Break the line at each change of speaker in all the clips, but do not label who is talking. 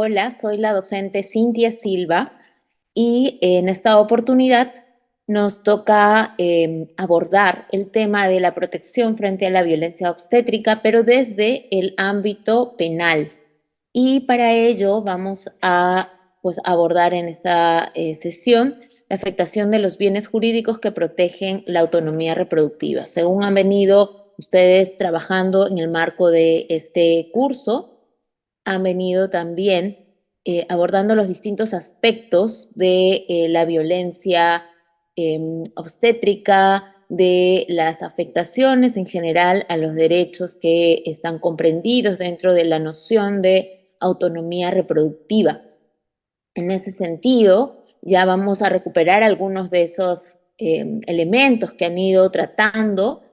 Hola, soy la docente Cintia Silva y en esta oportunidad nos toca abordar el tema de la protección frente a la violencia obstétrica, pero desde el ámbito penal. Y para ello vamos a abordar en esta sesión la afectación de los bienes jurídicos que protegen la autonomía reproductiva. Según han venido ustedes trabajando en el marco de este curso, han venido también abordando los distintos aspectos de la violencia obstétrica, de las afectaciones en general a los derechos que están comprendidos dentro de la noción de autonomía reproductiva. En ese sentido, ya vamos a recuperar algunos de esos elementos que han ido tratando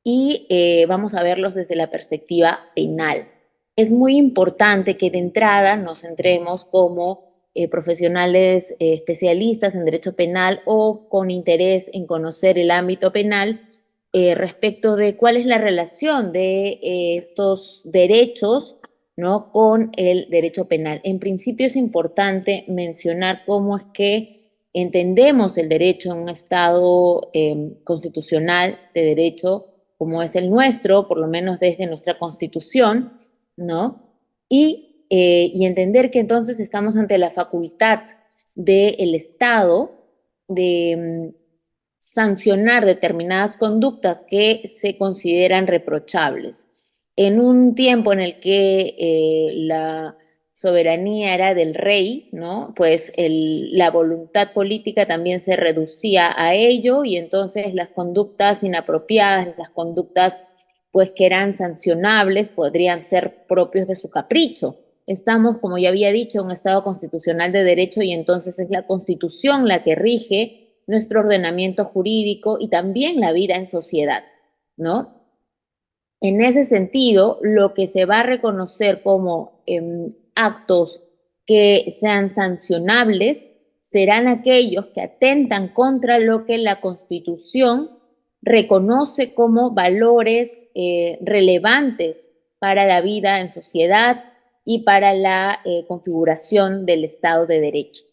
y vamos a verlos desde la perspectiva penal. Es muy importante que de entrada nos centremos como profesionales especialistas en derecho penal o con interés en conocer el ámbito penal respecto de cuál es la relación de estos derechos, ¿no?, con el derecho penal. En principio es importante mencionar cómo es que entendemos el derecho en un Estado constitucional de derecho como es el nuestro, por lo menos desde nuestra Constitución, ¿no? Y entender que entonces estamos ante la facultad del Estado de sancionar determinadas conductas que se consideran reprochables. En un tiempo en el que la soberanía era del rey, ¿no? Pues la voluntad política también se reducía a ello y entonces las conductas inapropiadas, las conductas pues que eran sancionables, podrían ser propios de su capricho. Estamos, como ya había dicho, en un Estado constitucional de derecho y entonces es la Constitución la que rige nuestro ordenamiento jurídico y también la vida en sociedad, ¿no? En ese sentido, lo que se va a reconocer como actos que sean sancionables serán aquellos que atentan contra lo que la Constitución reconoce como valores relevantes para la vida en sociedad y para la configuración del Estado de Derecho.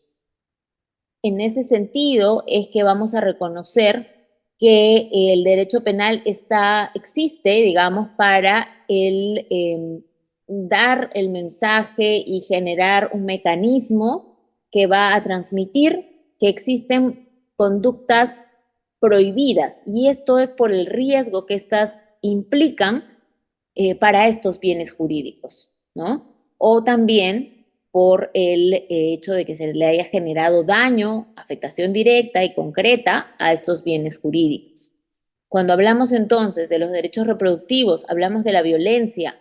En ese sentido es que vamos a reconocer que el derecho penal existe, digamos, para dar el mensaje y generar un mecanismo que va a transmitir que existen conductas prohibidas y esto es por el riesgo que estas implican para estos bienes jurídicos, ¿no? O también por el hecho de que se le haya generado daño, afectación directa y concreta a estos bienes jurídicos. Cuando hablamos entonces de los derechos reproductivos, hablamos de la violencia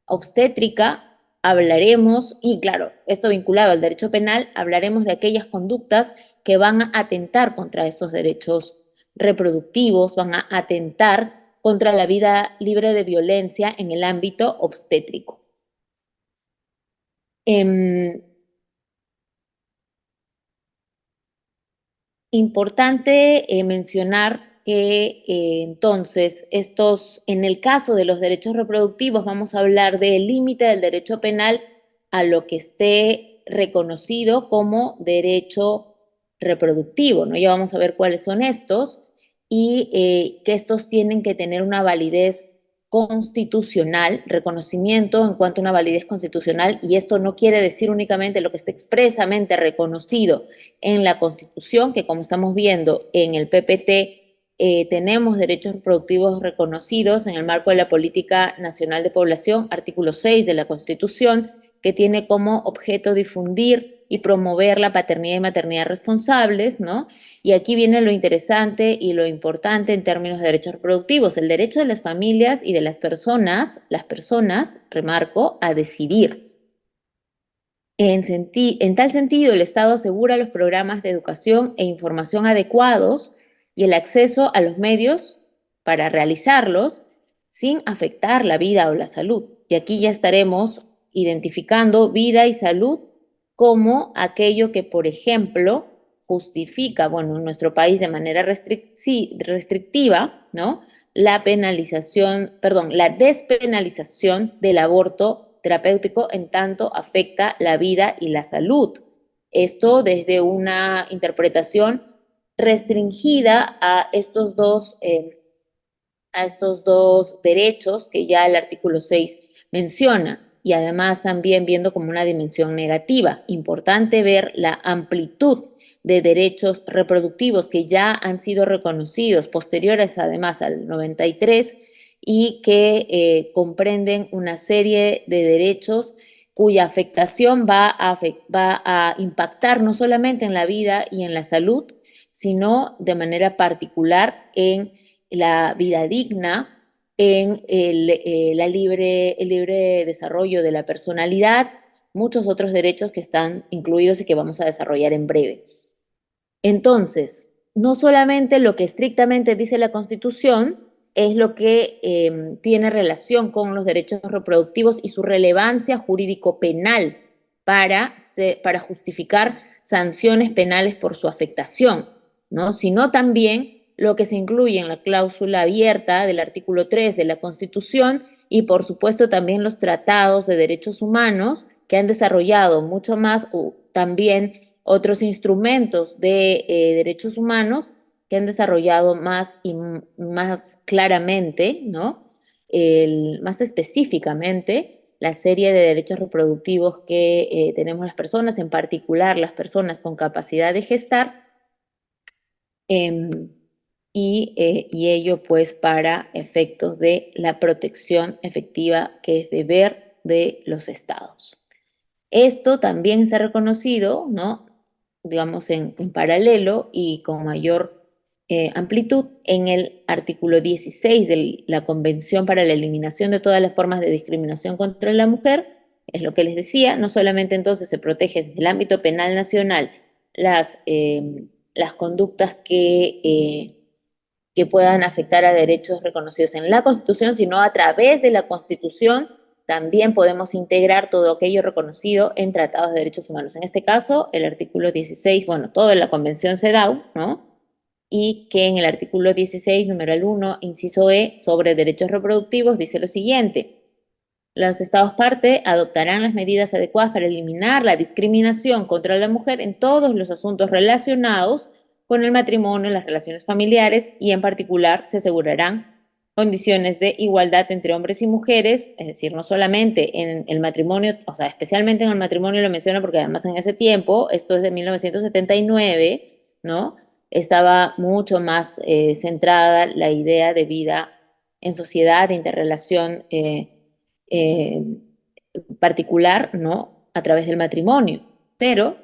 obstétrica, hablaremos, y claro, esto vinculado al derecho penal, hablaremos de aquellas conductas que van a atentar contra estos derechos reproductivos, van a atentar contra la vida libre de violencia en el ámbito obstétrico. Importante mencionar que entonces en el caso de los derechos reproductivos, vamos a hablar del límite del derecho penal a lo que esté reconocido como derecho reproductivo, ¿no? Ya vamos a ver cuáles son estos y que estos tienen que tener una validez constitucional, reconocimiento en cuanto a una validez constitucional, y esto no quiere decir únicamente lo que esté expresamente reconocido en la Constitución, que como estamos viendo en el PPT, tenemos derechos reproductivos reconocidos en el marco de la Política Nacional de Población, artículo 6 de la Constitución, que tiene como objeto difundir y promover la paternidad y maternidad responsables, ¿no? Y aquí viene lo interesante y lo importante en términos de derechos reproductivos, el derecho de las familias y de las personas, remarco, a decidir. En tal sentido, el Estado asegura los programas de educación e información adecuados y el acceso a los medios para realizarlos sin afectar la vida o la salud. Y aquí ya estaremos identificando vida y salud como aquello que, por ejemplo, justifica, bueno, en nuestro país de manera restrictiva, ¿no? La despenalización del aborto terapéutico en tanto afecta la vida y la salud. Esto desde una interpretación restringida a estos dos derechos que ya el artículo 6 menciona, y además también viendo como una dimensión negativa. Importante ver la amplitud de derechos reproductivos que ya han sido reconocidos, posteriores además al 93, y que comprenden una serie de derechos cuya afectación va a impactar no solamente en la vida y en la salud, sino de manera particular en la vida digna, en el libre desarrollo de la personalidad, muchos otros derechos que están incluidos y que vamos a desarrollar en breve. Entonces, no solamente lo que estrictamente dice la Constitución es lo que tiene relación con los derechos reproductivos y su relevancia jurídico-penal para justificar sanciones penales por su afectación, ¿no? Sino también lo que se incluye en la cláusula abierta del artículo 3 de la Constitución y por supuesto también los tratados de derechos humanos que han desarrollado mucho más también otros instrumentos de derechos humanos que han desarrollado más y más claramente, ¿no? Más específicamente, la serie de derechos reproductivos que tenemos las personas, en particular las personas con capacidad de gestar, eh, y ello pues para efectos de la protección efectiva que es deber de los estados. Esto también se ha reconocido, ¿no? Digamos, en paralelo y con mayor amplitud en el artículo 16 de la Convención para la Eliminación de todas las formas de discriminación contra la mujer. Es lo que les decía, no solamente entonces se protege desde el ámbito penal nacional las conductas que puedan afectar a derechos reconocidos en la Constitución, sino a través de la Constitución también podemos integrar todo aquello reconocido en tratados de derechos humanos. En este caso, el artículo 16, bueno, toda la Convención CEDAW, ¿no? Y que en el artículo 16, numeral 1, inciso E, sobre derechos reproductivos, dice lo siguiente: los Estados parte adoptarán las medidas adecuadas para eliminar la discriminación contra la mujer en todos los asuntos relacionados con el matrimonio, las relaciones familiares y en particular se asegurarán condiciones de igualdad entre hombres y mujeres, es decir, no solamente en el matrimonio, o sea, especialmente en el matrimonio lo menciono porque además en ese tiempo, esto es de 1979, ¿no? Estaba mucho más centrada la idea de vida en sociedad, de interrelación eh, particular, ¿no? A través del matrimonio. Pero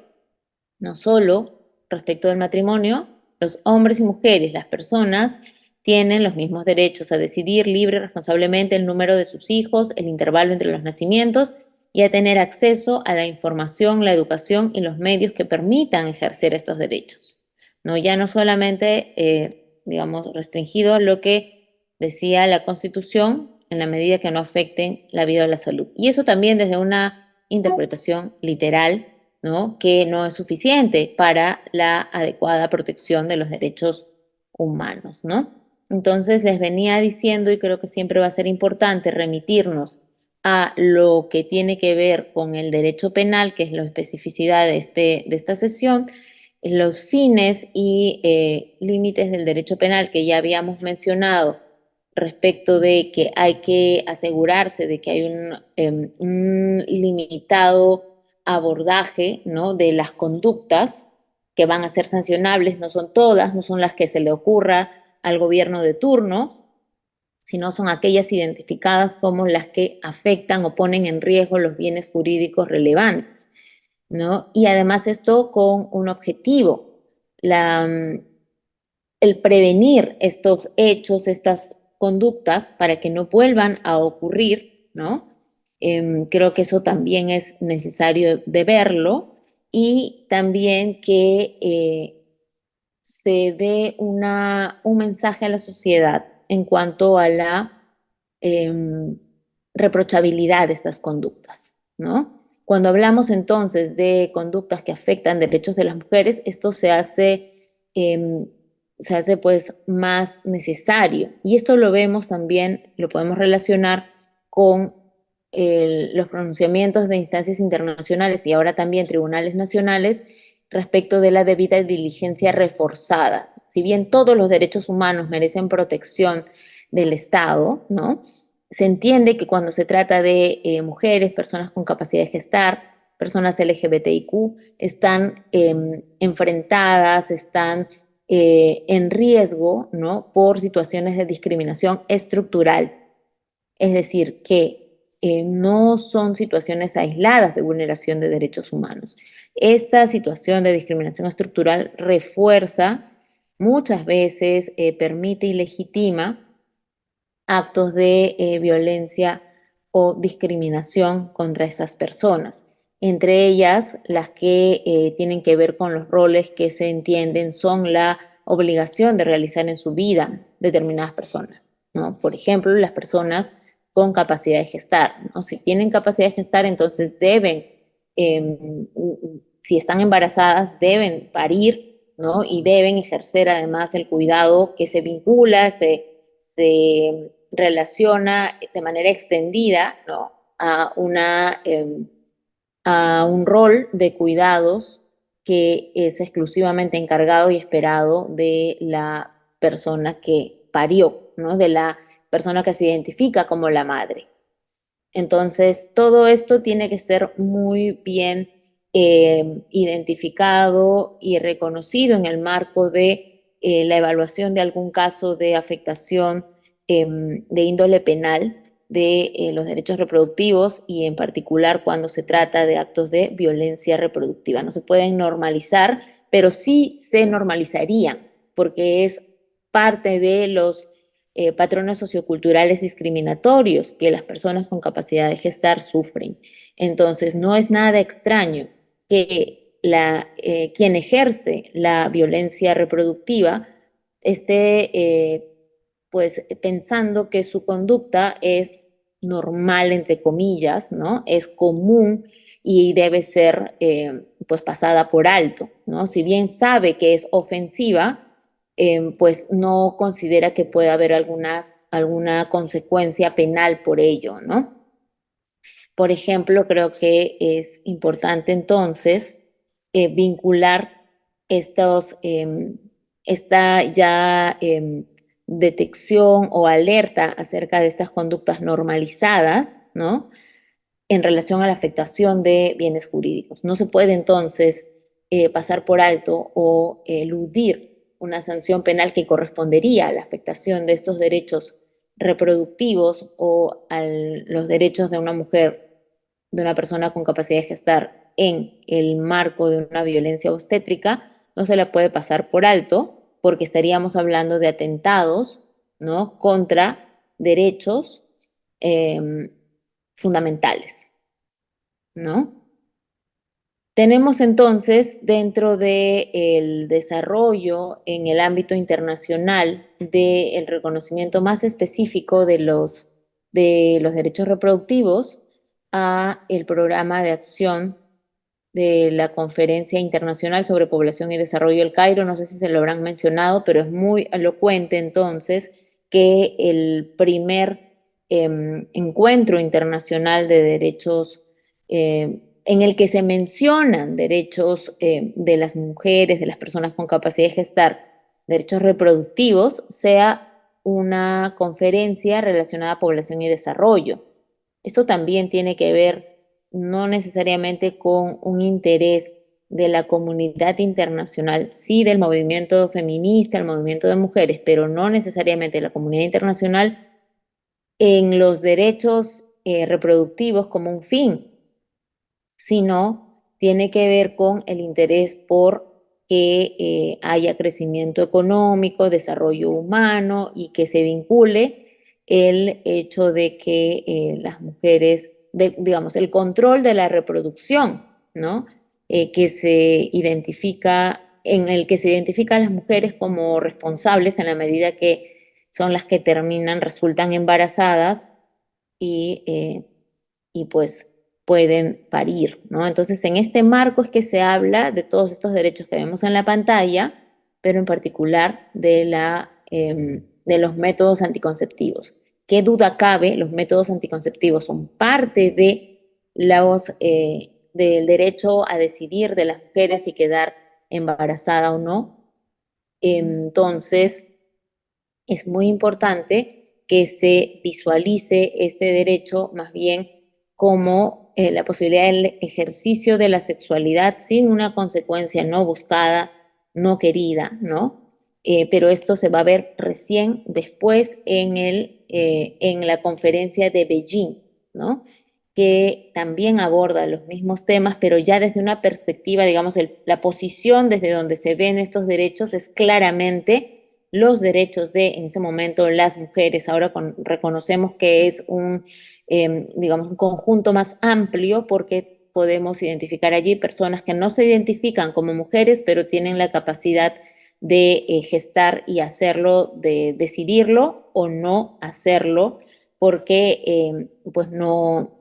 no solo respecto del matrimonio, los hombres y mujeres, las personas, tienen los mismos derechos a decidir libre y responsablemente el número de sus hijos, el intervalo entre los nacimientos y a tener acceso a la información, la educación y los medios que permitan ejercer estos derechos. ¿No? Ya no solamente, digamos, restringido a lo que decía la Constitución, en la medida que no afecten la vida o la salud. Y eso también desde una interpretación literal, ¿no? Que no es suficiente para la adecuada protección de los derechos humanos, ¿no? Entonces les venía diciendo, y creo que siempre va a ser importante remitirnos a lo que tiene que ver con el derecho penal, que es la especificidad de esta sesión, los fines y límites del derecho penal que ya habíamos mencionado respecto de que hay que asegurarse de que hay un limitado abordaje, ¿no? De las conductas que van a ser sancionables, no son todas, no son las que se le ocurra al gobierno de turno, sino son aquellas identificadas como las que afectan o ponen en riesgo los bienes jurídicos relevantes, ¿no? Y además esto con un objetivo, el prevenir estos hechos, estas conductas para que no vuelvan a ocurrir, ¿no? Creo que eso también es necesario de verlo y también que se dé un mensaje a la sociedad en cuanto a la eh, reprochabilidad de estas conductas, ¿no? Cuando hablamos entonces de conductas que afectan derechos de las mujeres, esto se hace pues más necesario. Y esto lo vemos también, lo podemos relacionar con los pronunciamientos de instancias internacionales y ahora también tribunales nacionales respecto de la debida diligencia reforzada. Si bien todos los derechos humanos merecen protección del Estado, ¿no? Se entiende que cuando se trata de mujeres, personas con capacidad de gestar, personas LGBTIQ, están enfrentadas, están en riesgo, ¿no? Por situaciones de discriminación estructural. Es decir, que no son situaciones aisladas de vulneración de derechos humanos. Esta situación de discriminación estructural refuerza, muchas veces permite y legitima actos de violencia o discriminación contra estas personas. Entre ellas, las que tienen que ver con los roles que se entienden son la obligación de realizar en su vida determinadas personas, ¿no? Por ejemplo, las personas con capacidad de gestar, ¿no? Si tienen capacidad de gestar, entonces deben, eh, si están embarazadas, deben parir, ¿no? Y deben ejercer además el cuidado que se vincula, se relaciona de manera extendida, ¿no? A un rol de cuidados que es exclusivamente encargado y esperado de la persona que parió, ¿no? De la persona que se identifica como la madre. Entonces, todo esto tiene que ser muy bien identificado y reconocido en el marco de la evaluación de algún caso de afectación de índole penal de los derechos reproductivos y en particular cuando se trata de actos de violencia reproductiva. No se pueden normalizar, pero sí se normalizarían porque es parte de los patrones socioculturales discriminatorios que las personas con capacidad de gestar sufren. Entonces, no es nada extraño que quien ejerce la violencia reproductiva esté pues pensando que su conducta es normal, entre comillas, ¿no? Es común y debe ser pues pasada por alto, ¿no? Si bien sabe que es ofensiva, pues no considera que pueda haber alguna consecuencia penal por ello, ¿no? Por ejemplo, creo que es importante entonces vincular esta ya detección o alerta acerca de estas conductas normalizadas, ¿no? En relación a la afectación de bienes jurídicos. No se puede entonces pasar por alto o eludir una sanción penal que correspondería a la afectación de estos derechos reproductivos o a los derechos de una mujer, de una persona con capacidad de gestar en el marco de una violencia obstétrica, no se la puede pasar por alto porque estaríamos hablando de atentados, ¿no? Contra derechos eh, fundamentales, ¿no? Tenemos entonces dentro del desarrollo en el ámbito internacional del reconocimiento más específico de los derechos reproductivos a el programa de acción de la Conferencia Internacional sobre Población y Desarrollo del Cairo. No sé si se lo habrán mencionado, pero es muy elocuente entonces que el primer encuentro internacional de derechos en el que se mencionan derechos de las mujeres, de las personas con capacidad de gestar, derechos reproductivos, sea una conferencia relacionada a población y desarrollo. Esto también tiene que ver no necesariamente con un interés de la comunidad internacional, sí del movimiento feminista, el movimiento de mujeres, pero no necesariamente de la comunidad internacional en los derechos reproductivos como un fin, sino tiene que ver con el interés por que haya crecimiento económico, desarrollo humano y que se vincule el hecho de que las mujeres, digamos, el control de la reproducción, ¿no? Que se identifica, en el que se identifica a las mujeres como responsables en la medida que son las que terminan, resultan embarazadas y, y pues pueden parir, ¿no? Entonces, en este marco es que se habla de todos estos derechos que vemos en la pantalla, pero en particular de los métodos anticonceptivos. qué duda cabe, los métodos anticonceptivos son parte de del derecho a decidir de las mujeres si quedar embarazada o no. Entonces, es muy importante que se visualice este derecho más bien como la posibilidad del ejercicio de la sexualidad sin una consecuencia no buscada, no querida, ¿no? Pero esto se va a ver recién después en la conferencia de Beijing, ¿no? Que también aborda los mismos temas, pero ya desde una perspectiva, digamos, la posición desde donde se ven estos derechos es claramente los derechos de, en ese momento, las mujeres. Ahora reconocemos que es digamos, un conjunto más amplio porque podemos identificar allí personas que no se identifican como mujeres, pero tienen la capacidad de gestar y hacerlo, de decidirlo o no hacerlo, porque pues no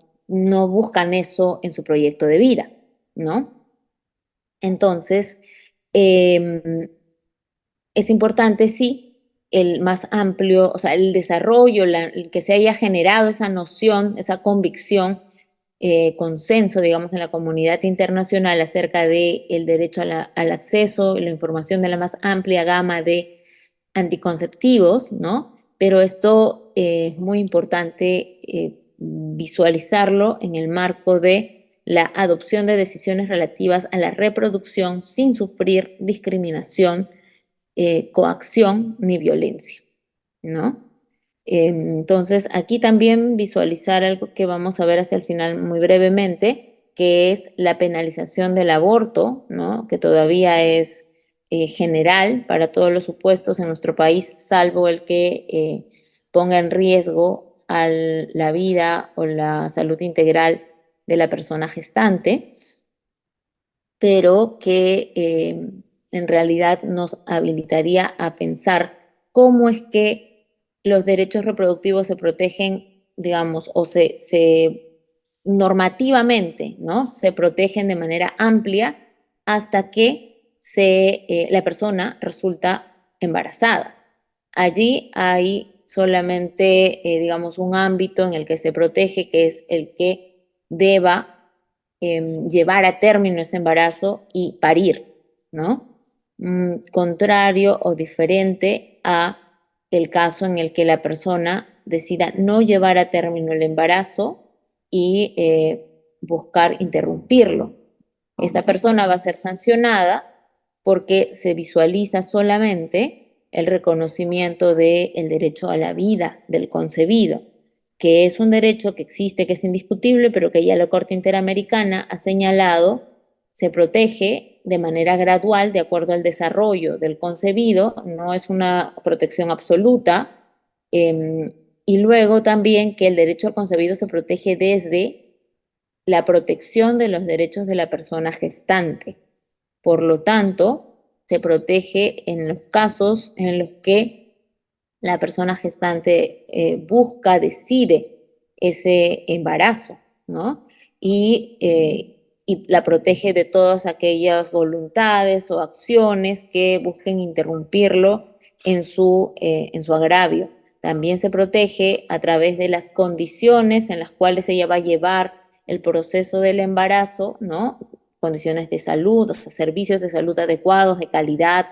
buscan eso en su proyecto de vida, ¿no? Entonces, eh, es importante, sí, el más amplio, o sea, el desarrollo, el que se haya generado esa noción, esa convicción, consenso, digamos, en la comunidad internacional acerca del derecho al acceso y la información de la más amplia gama de anticonceptivos, ¿no? Pero esto es muy importante visualizarlo en el marco de la adopción de decisiones relativas a la reproducción sin sufrir discriminación, coacción ni violencia, ¿no? Entonces, aquí también visualizar algo que vamos a ver hacia el final muy brevemente, que es la penalización del aborto, ¿no? Que todavía es general para todos los supuestos en nuestro país, salvo el que ponga en riesgo la vida o la salud integral de la persona gestante, pero que en realidad nos habilitaría a pensar cómo es que los derechos reproductivos se protegen, digamos, o se normativamente, ¿no? Se protegen de manera amplia hasta que la persona resulta embarazada. Allí hay solamente, digamos, un ámbito en el que se protege, que es el que deba llevar a término ese embarazo y parir, ¿no? Contrario o diferente a el caso en el que la persona decida no llevar a término el embarazo y buscar interrumpirlo. Esta persona va a ser sancionada porque se visualiza solamente el reconocimiento del derecho a la vida del concebido, que es un derecho que existe, que es indiscutible, pero que ya la Corte Interamericana ha señalado se protege de manera gradual de acuerdo al desarrollo del concebido, no es una protección absoluta, eh, y luego también que el derecho al concebido se protege desde la protección de los derechos de la persona gestante. Por lo tanto, se protege en los casos en los que la persona gestante busca, decide ese embarazo, ¿no? Y la protege de todas aquellas voluntades o acciones que busquen interrumpirlo en su agravio. También se protege a través de las condiciones en las cuales ella va a llevar el proceso del embarazo, ¿no? Condiciones de salud, o sea, servicios de salud adecuados, de calidad,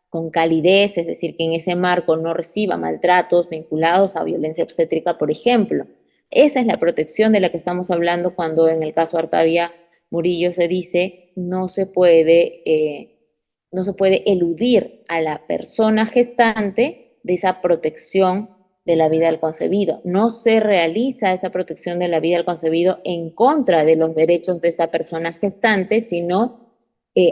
con calidez, es decir, que en ese marco no reciba maltratos vinculados a violencia obstétrica, por ejemplo. Esa es la protección de la que estamos hablando cuando en el caso Artavia Murillo se dice no se puede eludir a la persona gestante de esa protección de la vida del concebido. No se realiza esa protección de la vida del concebido en contra de los derechos de esta persona gestante, sino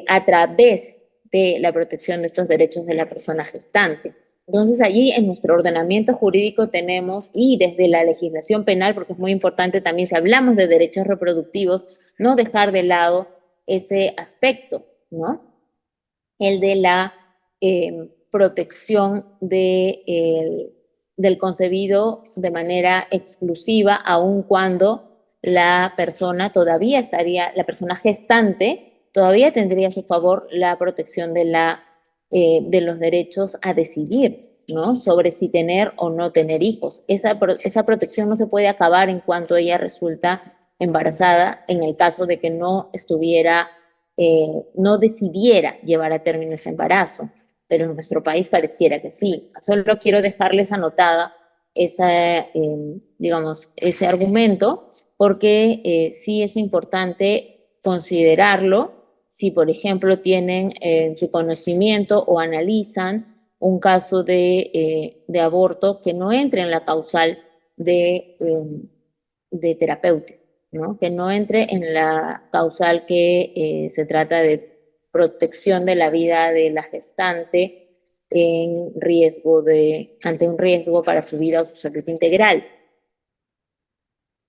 a través de la protección de estos derechos de la persona gestante. Entonces allí en nuestro ordenamiento jurídico tenemos, y desde la legislación penal, porque es muy importante también si hablamos de derechos reproductivos, no dejar de lado ese aspecto, ¿no? El de la protección del concebido de manera exclusiva, aun cuando la persona todavía estaría, la persona gestante todavía tendría a su favor la protección de los derechos a decidir. ¿no? Sobre si tener o no tener hijos. Esa protección no se puede acabar en cuanto ella resulta embarazada en el caso de que no estuviera, no decidiera llevar a término ese embarazo. Pero en nuestro país pareciera que sí. Solo quiero dejarles anotada digamos, ese argumento porque sí es importante considerarlo si, por ejemplo, tienen en su conocimiento o analizan un caso de aborto que no entre en la causal de terapéutico, ¿no? Que no entre en la causal que se trata de protección de la vida de la gestante ante un riesgo para su vida o su salud integral.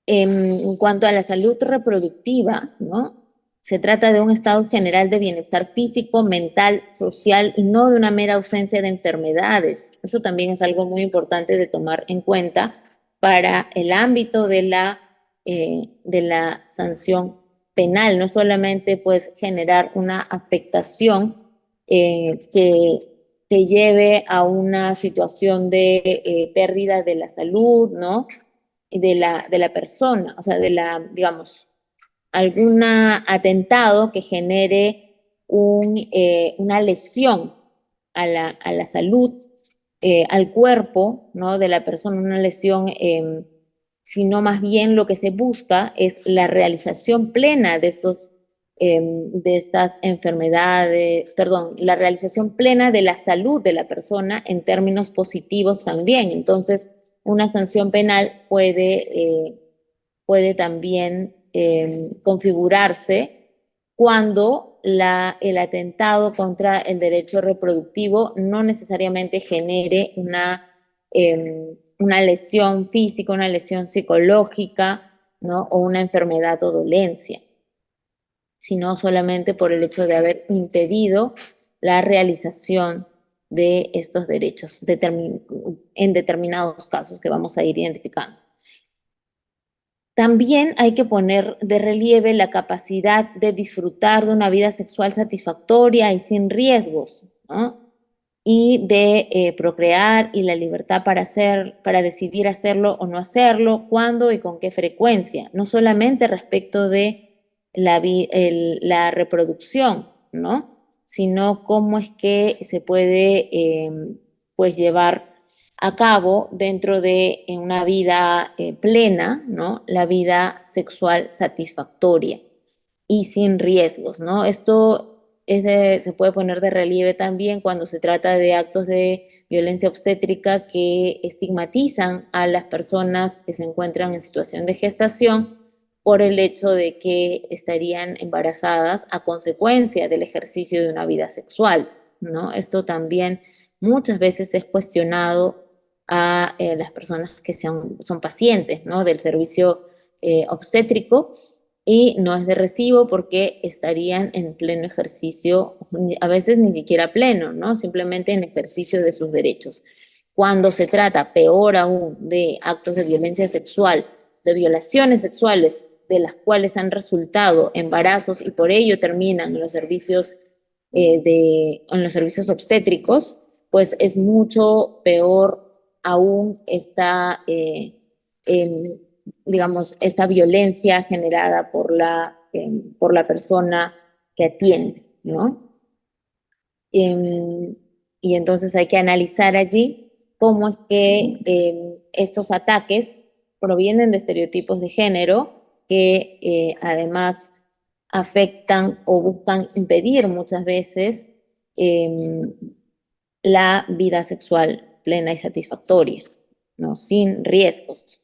En cuanto a la salud reproductiva, ¿no? Se trata de un estado general de bienestar físico, mental, social y no de una mera ausencia de enfermedades. Eso también es algo muy importante de tomar en cuenta para el ámbito de la sanción penal. No solamente pues generar una afectación que lleve a una situación de pérdida de la salud, ¿no? De la persona, o sea, digamos, algún atentado que genere una lesión a la salud, al cuerpo, ¿no? De la persona, una lesión, sino más bien lo que se busca es la realización plena de estas enfermedades, perdón, la realización plena de la salud de la persona en términos positivos también. Entonces, una sanción penal puede también configurarse cuando el atentado contra el derecho reproductivo no necesariamente genere una lesión física, una lesión psicológica, ¿no? O una enfermedad o dolencia, sino solamente por el hecho de haber impedido la realización de estos derechos en determinados casos que vamos a ir identificando. También hay que poner de relieve la capacidad de disfrutar de una vida sexual satisfactoria y sin riesgos, ¿no? Y de procrear y la libertad para decidir hacerlo o no hacerlo, cuándo y con qué frecuencia, no solamente respecto de la reproducción, ¿no? Sino cómo es que se puede pues llevar a cabo dentro de una vida plena, ¿no? La vida sexual satisfactoria y sin riesgos, ¿no? Esto se puede poner de relieve también cuando se trata de actos de violencia obstétrica que estigmatizan a las personas que se encuentran en situación de gestación por el hecho de que estarían embarazadas a consecuencia del ejercicio de una vida sexual, ¿no? Esto también muchas veces es cuestionado a las personas que son pacientes, ¿no? Del servicio obstétrico, y no es de recibo porque estarían en pleno ejercicio, a veces ni siquiera pleno, ¿no? Simplemente en ejercicio de sus derechos. Cuando se trata, peor aún, de actos de violencia sexual, de violaciones sexuales, de las cuales han resultado embarazos y por ello terminan en los servicios obstétricos, pues es mucho peor aún digamos, esta violencia generada por la persona que atiende, ¿no? Y entonces hay que analizar allí cómo es que estos ataques provienen de estereotipos de género que además afectan o buscan impedir muchas veces la vida sexual plena y satisfactoria, ¿no? Sin riesgos.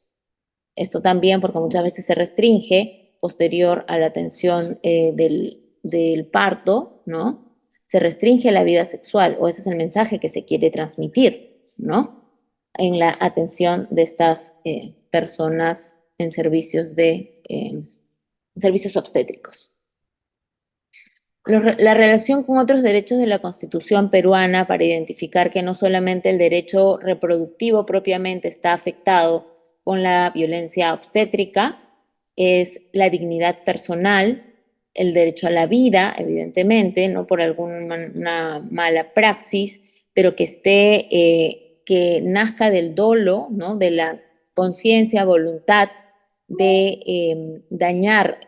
Esto también porque muchas veces se restringe posterior a la atención del parto, ¿no? Se restringe la vida sexual, o ese es el mensaje que se quiere transmitir, ¿no? En la atención de estas personas en servicios obstétricos. La relación con otros derechos de la Constitución peruana para identificar que no solamente el derecho reproductivo propiamente está afectado con la violencia obstétrica, es la dignidad personal, el derecho a la vida, evidentemente, no por alguna mala praxis, pero que esté que nazca del dolo, ¿no? De la conciencia, voluntad de dañar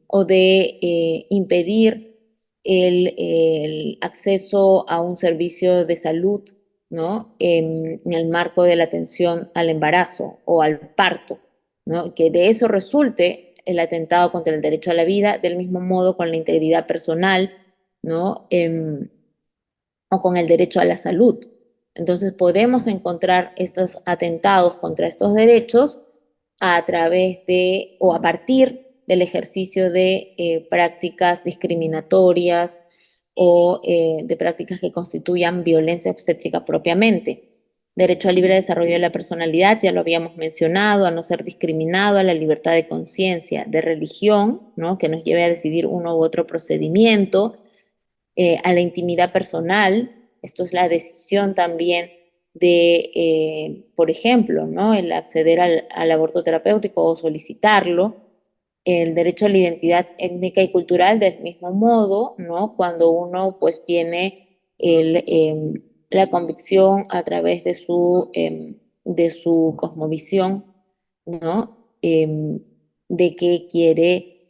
o de impedir el acceso a un servicio de salud, ¿no? En el marco de la atención al embarazo o al parto, ¿no? Que de eso resulte el atentado contra el derecho a la vida, del mismo modo con la integridad personal, ¿no? O con el derecho a la salud. Entonces podemos encontrar estos atentados contra estos derechos a través de o a partir del ejercicio de prácticas discriminatorias o de prácticas que constituyan violencia obstétrica propiamente. Derecho al libre desarrollo de la personalidad, ya lo habíamos mencionado, a no ser discriminado, a la libertad de conciencia, de religión, ¿no? Que nos lleve a decidir uno u otro procedimiento, a la intimidad personal. Esto es la decisión también de, por ejemplo, ¿no? El acceder al aborto terapéutico o solicitarlo, el derecho a la identidad étnica y cultural del mismo modo, ¿no? Cuando uno pues tiene la convicción a través de su cosmovisión, ¿no? De que quiere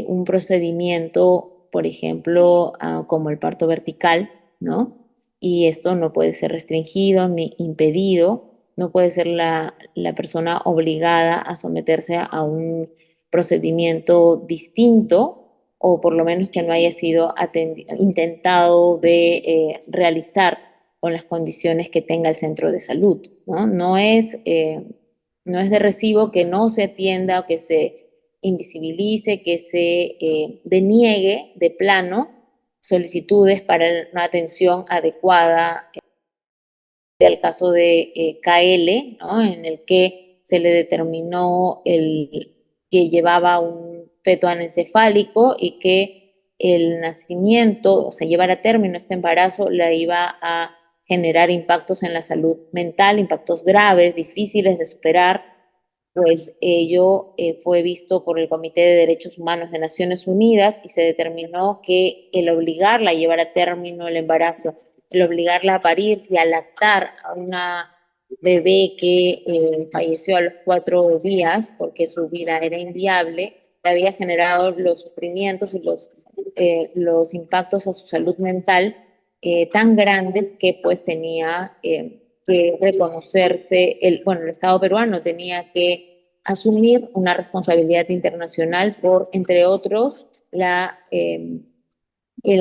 un procedimiento, por ejemplo, como el parto vertical, ¿no? Y esto no puede ser restringido ni impedido, no puede ser la persona obligada a someterse a un procedimiento distinto o por lo menos que no haya sido intentado de realizar con las condiciones que tenga el centro de salud, ¿no? No es de recibo que no se atienda o que se invisibilice, que se deniegue de plano solicitudes para una atención adecuada del caso de KL, ¿no? En el que se le determinó que llevaba un feto anencefálico y que el nacimiento, o sea, llevar a término este embarazo, le iba a generar impactos en la salud mental, impactos graves, difíciles de superar, pues ello fue visto por el Comité de Derechos Humanos de Naciones Unidas y se determinó que el obligarla a llevar a término el embarazo, el obligarla a parir y a lactar a una bebé que falleció a los 4 días porque su vida era inviable, le había generado los sufrimientos y los impactos a su salud mental tan grandes que pues tenía que reconocerse, bueno, el Estado peruano tenía que asumir una responsabilidad internacional por, entre otros, el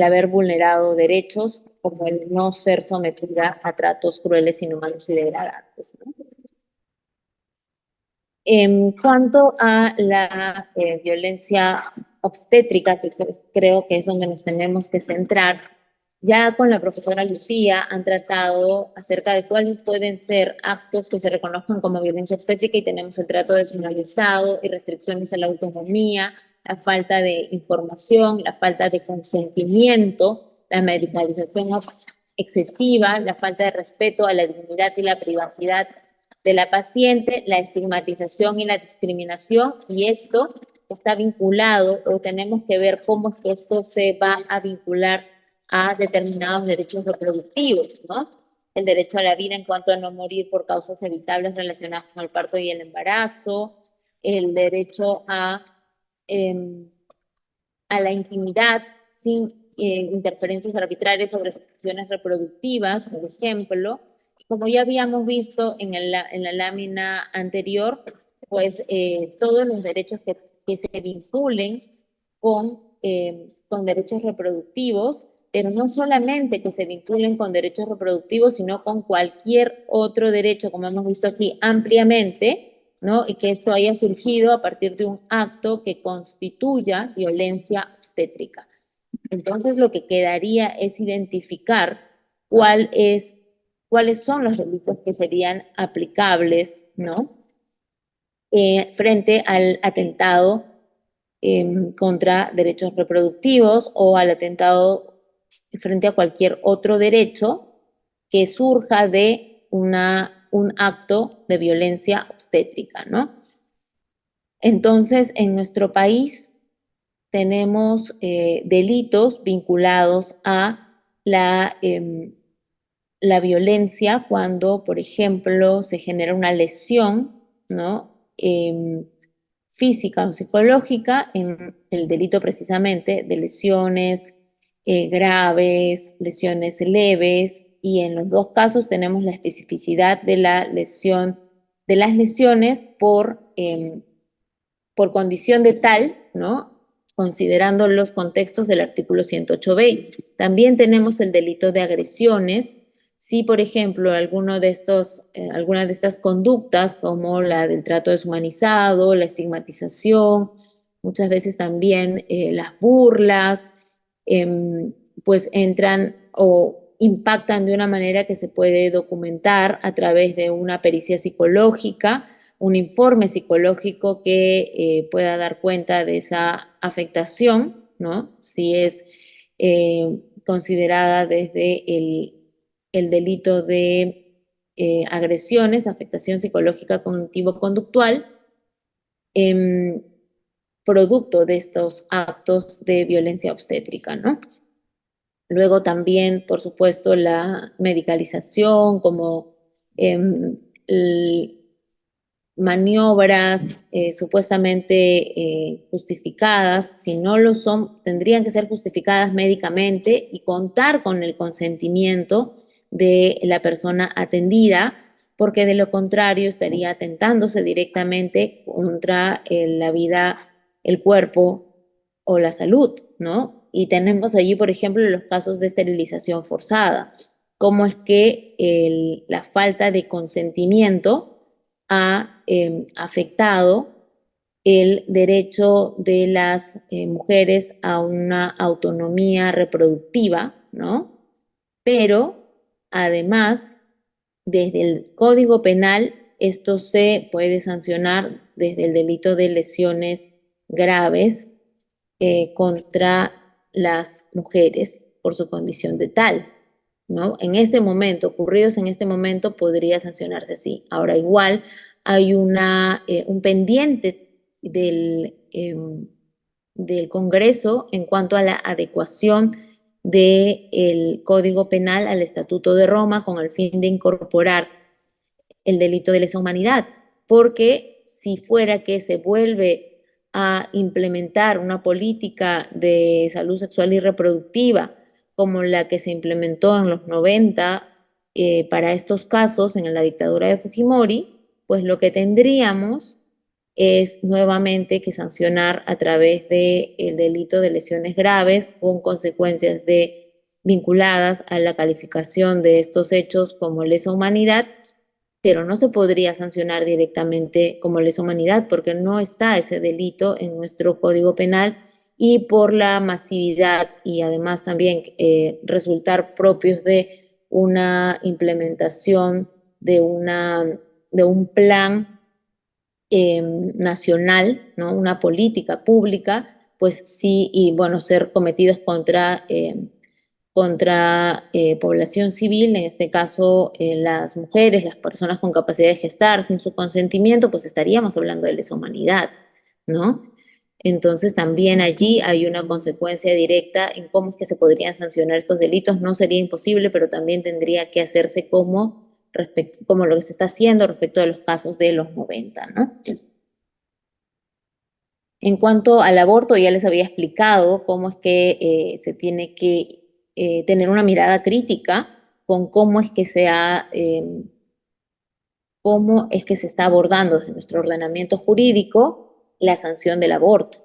haber vulnerado derechos como el no ser sometida a tratos crueles, inhumanos y degradantes, ¿no? En cuanto a la violencia obstétrica, que creo que es donde nos tenemos que centrar, ya con la profesora Lucía han tratado acerca de cuáles pueden ser actos que se reconozcan como violencia obstétrica y tenemos el trato deshumanizado y restricciones a la autonomía, la falta de información, la falta de consentimiento, la medicalización excesiva, la falta de respeto a la dignidad y la privacidad de la paciente, la estigmatización y la discriminación, y esto está vinculado o tenemos que ver cómo es que esto se va a vincular a determinados derechos reproductivos, ¿no? El derecho a la vida en cuanto a no morir por causas evitables relacionadas con el parto y el embarazo, el derecho a la intimidad sin interferencias arbitrarias sobre sus funciones reproductivas, por ejemplo. Como ya habíamos visto en la lámina anterior, pues todos los derechos que se vinculen con derechos reproductivos, pero no solamente que se vinculen con derechos reproductivos, sino con cualquier otro derecho, como hemos visto aquí ampliamente, ¿no? Y que esto haya surgido a partir de un acto que constituya violencia obstétrica. Entonces, lo que quedaría es identificar cuál es, cuáles son los delitos que serían aplicables, ¿no? Frente al atentado contra derechos reproductivos o al atentado frente a cualquier otro derecho que surja de un acto de violencia obstétrica, ¿no? Entonces, en nuestro país tenemos delitos vinculados a la la violencia cuando, por ejemplo, se genera una lesión, ¿no? Física o psicológica en el delito precisamente de lesiones graves, lesiones leves, y en los dos casos tenemos la especificidad de la lesión, de las lesiones por condición de tal, ¿no? Considerando los contextos del artículo 108b. También tenemos el delito de agresiones. Si, por ejemplo, alguna de estas conductas, como la del trato deshumanizado, la estigmatización, muchas veces también las burlas, pues entran o impactan de una manera que se puede documentar a través de una pericia psicológica, un informe psicológico que pueda dar cuenta de esa afectación, ¿no? Si es considerada desde el delito de agresiones, afectación psicológica cognitivo-conductual, producto de estos actos de violencia obstétrica, ¿no? Luego también, por supuesto, la medicalización como maniobras supuestamente justificadas. Si no lo son, tendrían que ser justificadas médicamente y contar con el consentimiento de la persona atendida, porque de lo contrario estaría atentándose directamente contra la vida, el cuerpo o la salud, ¿no? Y tenemos allí, por ejemplo, los casos de esterilización forzada. Cómo es que la falta de consentimiento ha afectado el derecho de las mujeres a una autonomía reproductiva, ¿no? Pero además, desde el Código Penal, esto se puede sancionar desde el delito de lesiones graves contra las mujeres por su condición de tal, ¿no? En este momento, ocurridos en este momento, podría sancionarse así. Ahora, igual hay un pendiente del Congreso en cuanto a la adecuación del Código Penal al Estatuto de Roma con el fin de incorporar el delito de lesa humanidad, porque si fuera que se vuelve a implementar una política de salud sexual y reproductiva como la que se implementó en los 90 para estos casos en la dictadura de Fujimori, pues lo que tendríamos es nuevamente que sancionar a través del delito de lesiones graves con consecuencias vinculadas a la calificación de estos hechos como lesa humanidad, pero no se podría sancionar directamente como lesa humanidad porque no está ese delito en nuestro Código Penal, y por la masividad y además también resultar propios de una implementación de un plan nacional, ¿no? Una política pública, pues sí, y bueno, ser cometidos contra población civil, en este caso las mujeres, las personas con capacidad de gestar sin su consentimiento, pues estaríamos hablando de lesa humanidad, ¿no? Entonces también allí hay una consecuencia directa en cómo es que se podrían sancionar estos delitos. No sería imposible, pero también tendría que hacerse como lo que se está haciendo respecto a los casos de los 90, ¿no? En cuanto al aborto, ya les había explicado cómo es que se tiene que tener una mirada crítica con cómo es que se está abordando desde nuestro ordenamiento jurídico la sanción del aborto,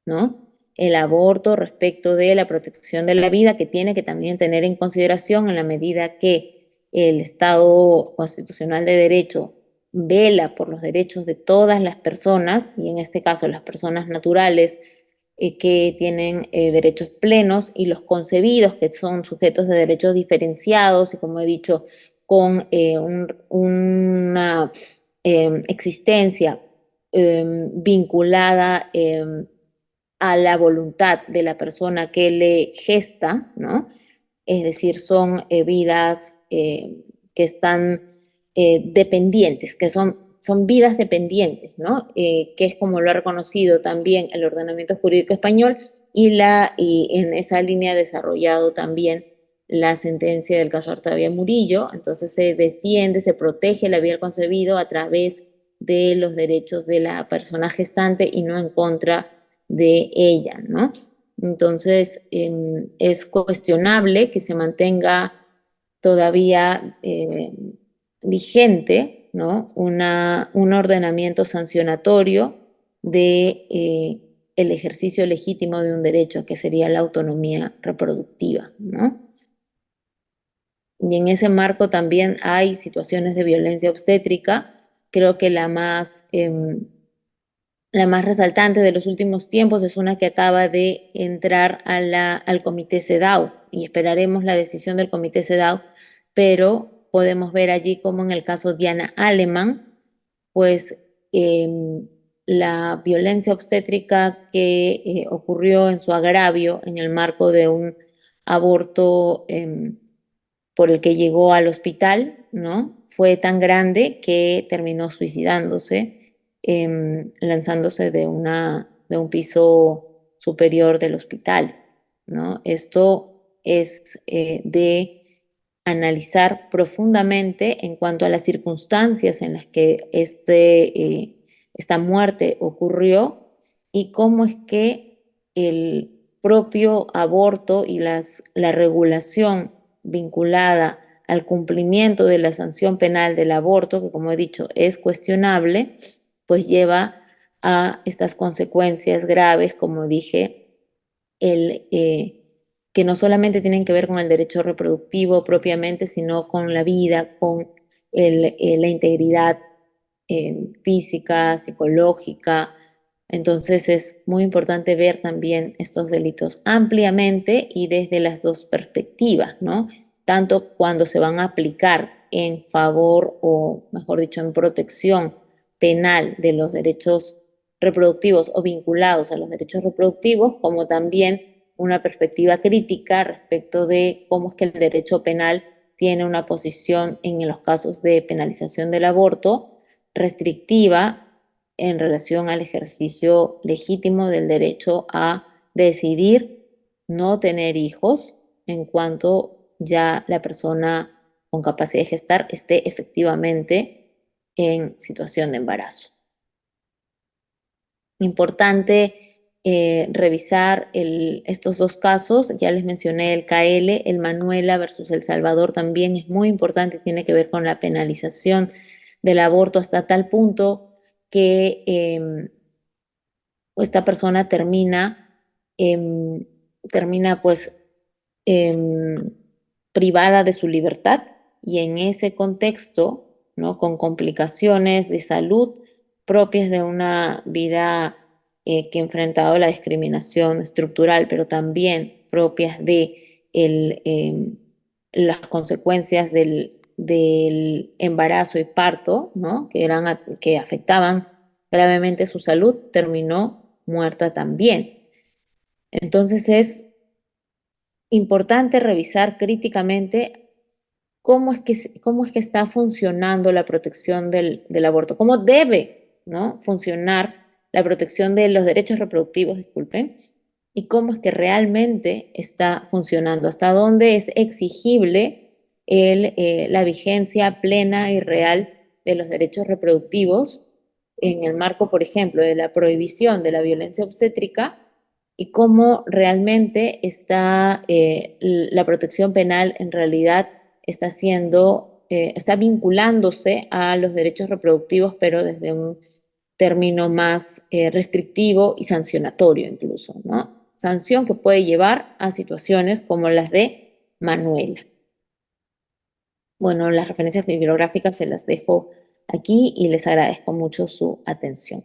¿no? El aborto respecto de la protección de la vida, que tiene que también tener en consideración en la medida que el Estado constitucional de derecho vela por los derechos de todas las personas, y en este caso las personas naturales que tienen derechos plenos, y los concebidos que son sujetos de derechos diferenciados y, como he dicho, con una existencia vinculada a la voluntad de la persona que le gesta, ¿no? Es decir, son vidas que están dependientes, son vidas dependientes, ¿no? Que es como lo ha reconocido también el ordenamiento jurídico español, y en esa línea ha desarrollado también la sentencia del caso Artavia Murillo. Entonces se defiende, se protege la vida del concebido a través de los derechos de la persona gestante y no en contra de ella, ¿no? Entonces, es cuestionable que se mantenga todavía vigente, ¿no? Un ordenamiento sancionatorio de el ejercicio legítimo de un derecho, que sería la autonomía reproductiva, ¿no? Y en ese marco también hay situaciones de violencia obstétrica. Creo que la más resaltante de los últimos tiempos es una que acaba de entrar al Comité CEDAW, y esperaremos la decisión del Comité CEDAW, pero podemos ver allí como en el caso Diana Aleman, pues la violencia obstétrica que ocurrió en su agravio en el marco de un aborto por el que llegó al hospital, ¿no? Fue tan grande que terminó suicidándose, lanzándose de un piso superior del hospital, ¿no? Esto es de analizar profundamente en cuanto a las circunstancias en las que esta muerte ocurrió y cómo es que el propio aborto y la regulación vinculada al cumplimiento de la sanción penal del aborto, que como he dicho es cuestionable, pues lleva a estas consecuencias graves, como dije, que no solamente tienen que ver con el derecho reproductivo propiamente, sino con la vida, con la integridad física, psicológica. Entonces es muy importante ver también estos delitos ampliamente y desde las dos perspectivas, ¿no? Tanto cuando se van a aplicar en favor o, mejor dicho, en protección penal de los derechos reproductivos o vinculados a los derechos reproductivos, como también una perspectiva crítica respecto de cómo es que el derecho penal tiene una posición en los casos de penalización del aborto restrictiva en relación al ejercicio legítimo del derecho a decidir no tener hijos en cuanto ya la persona con capacidad de gestar esté efectivamente en situación de embarazo. Importante revisar estos dos casos. Ya les mencioné el KL, el Manuela versus El Salvador también es muy importante, tiene que ver con la penalización del aborto hasta tal punto que esta persona em, termina pues em, privada de su libertad, y en ese contexto, ¿no? Con complicaciones de salud propias de una vida que ha enfrentado la discriminación estructural, pero también propias de las consecuencias del embarazo y parto, ¿no? Que afectaban gravemente su salud, terminó muerta también. Entonces es importante revisar críticamente cómo es que está funcionando la protección del aborto, cómo debe, ¿no? funcionar la protección de los derechos reproductivos, disculpen, y cómo es que realmente está funcionando, hasta dónde es exigible la vigencia plena y real de los derechos reproductivos en el marco, por ejemplo, de la prohibición de la violencia obstétrica, y cómo realmente está la protección penal en realidad está vinculándose a los derechos reproductivos, pero desde un término más restrictivo y sancionatorio incluso, ¿no? Sanción que puede llevar a situaciones como las de Manuela. Bueno, las referencias bibliográficas se las dejo aquí y les agradezco mucho su atención.